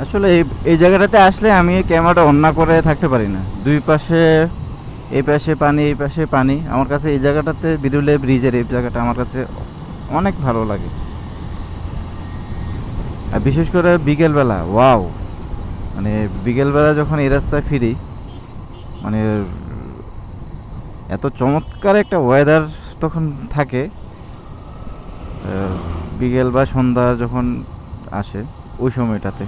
আসলে এই জায়গাটাতে আসলে আমি ক্যামেরাটা অন না করে থাকতে পারি না। দুই পাশে, এই পাশে পানি, এই পাশে পানি। আমার কাছে এই জায়গাটাতে বিরুলে ব্রিজের এই জায়গাটা আমার কাছে অনেক ভালো লাগে। আর বিশেষ করে বিকেলবেলা, ওয়াও! মানে বিকেলবেলা যখন এই রাস্তায় ফিরি, মানে এত চমৎকার একটা ওয়েদার তখন থাকে। বিকেল বা সন্ধ্যা যখন আসে ওই সময়টাতে,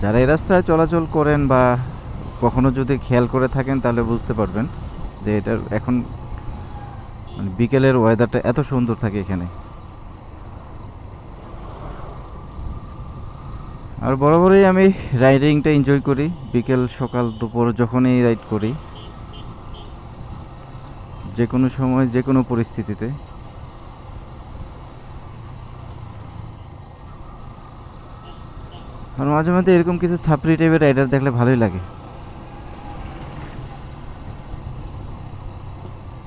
যারা এই রাস্তায় চলাচল করেন বা কখনো যদি খেয়াল করে থাকেন তাহলে বুঝতে পারবেন যে এটার এখন মানে বিকেলের ওয়েদারটা এত সুন্দর থাকে এখানে। আর বরাবরই আমি রাইডিংটা এনজয় করি, বিকেল সকাল দুপুর যখনই রাইড করি, যে কোনো সময় যে কোনো পরিস্থিতিতে। আর মাঝে মাঝে এরকম কিছু ছাপরি টাইপের রাইডার দেখলে ভালোই লাগে।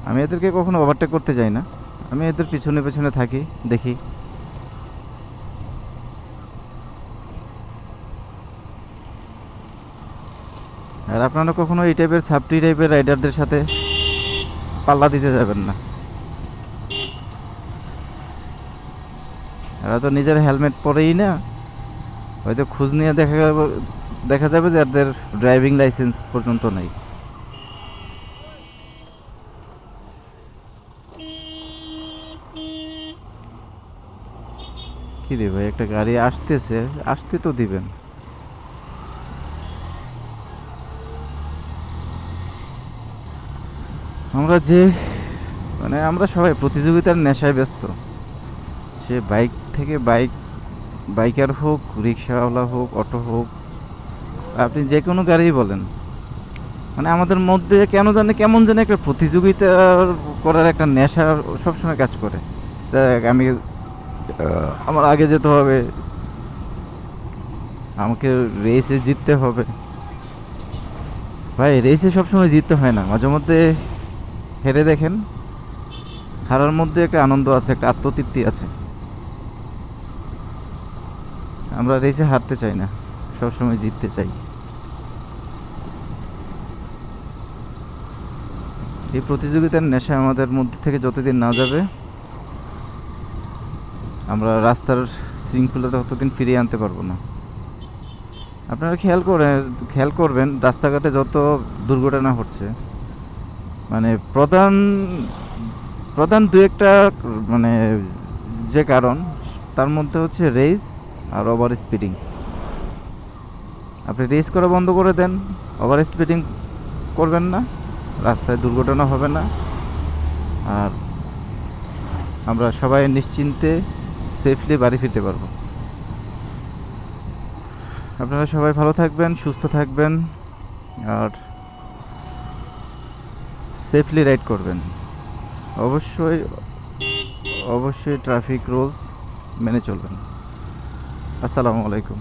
আমি এদেরকে কখনো ওভারটেক করতে যাই না, আমি এদের পিছনে পিছনে থাকি, দেখি। আর আপনারা কখনো এই টাইপের ছাপরি টাইপের রাইডারদের সাথে পাল্লা দিতে যাবেন না। এরা তো নিজের হেলমেট পরেই না, হয়তো খোঁজ নিয়ে দেখা যাবে যে এদের ড্রাইভিং লাইসেন্স পর্যন্ত নাই। কি রে ভাই, একটা গাড়ি আসতেছে, আসতে তো দিবেন। আমরা যে মানে আমরা সবাই প্রতিযোগিতার নেশায় ব্যস্ত। সে বাইক থেকে বাইকার হোক, রিক্সাওয়ালা হোক, অটো হোক, আপনি যে কোনো গাড়ি বলেন, মানে আমাদের মধ্যে কেন জানে কেমন যেন একটা প্রতিযোগিতা করার একটা নেশা সবসময় কাজ করে। তা আমি আমার আগে যেতে হবে, আমাকে রেসে জিততে হবে। ভাই রেসে সবসময় জিততে হয় না, মাঝে মধ্যে হেরে দেখেন, হারার মধ্যে একটা আনন্দ আছে, একটা আত্মতৃপ্তি আছে। আমরা রেসে হারতে চাই না, সবসময় জিততে চাই। এই প্রতিযোগিতার নেশা আমাদের মধ্যে থেকে যতদিন না যাবে, আমরা রাস্তার শৃঙ্খলতা ততদিন ফিরিয়ে আনতে পারবো না। আপনারা খেয়াল করবেন রাস্তাঘাটে যত দুর্ঘটনা হচ্ছে, মানে প্রধান প্রধান দু একটা মানে যে কারণ, তার মধ্যে হচ্ছে রেস আর ওভার স্পিডিং। আপনি রেস করা বন্ধ করে দেন, ওভার স্পিডিং করবেন না, রাস্তায় দুর্ঘটনা হবে না। আর আমরা সবাই নিশ্চিন্তে সেফলি বাড়ি ফিরতে পারবো। আপনারা সবাই ভালো থাকবেন, সুস্থ থাকবেন, আর সেফলি রাইড করবেন। অবশ্যই অবশ্যই ট্রাফিক রুলস মেনে চলবেন। আসসালামু আলাইকুম।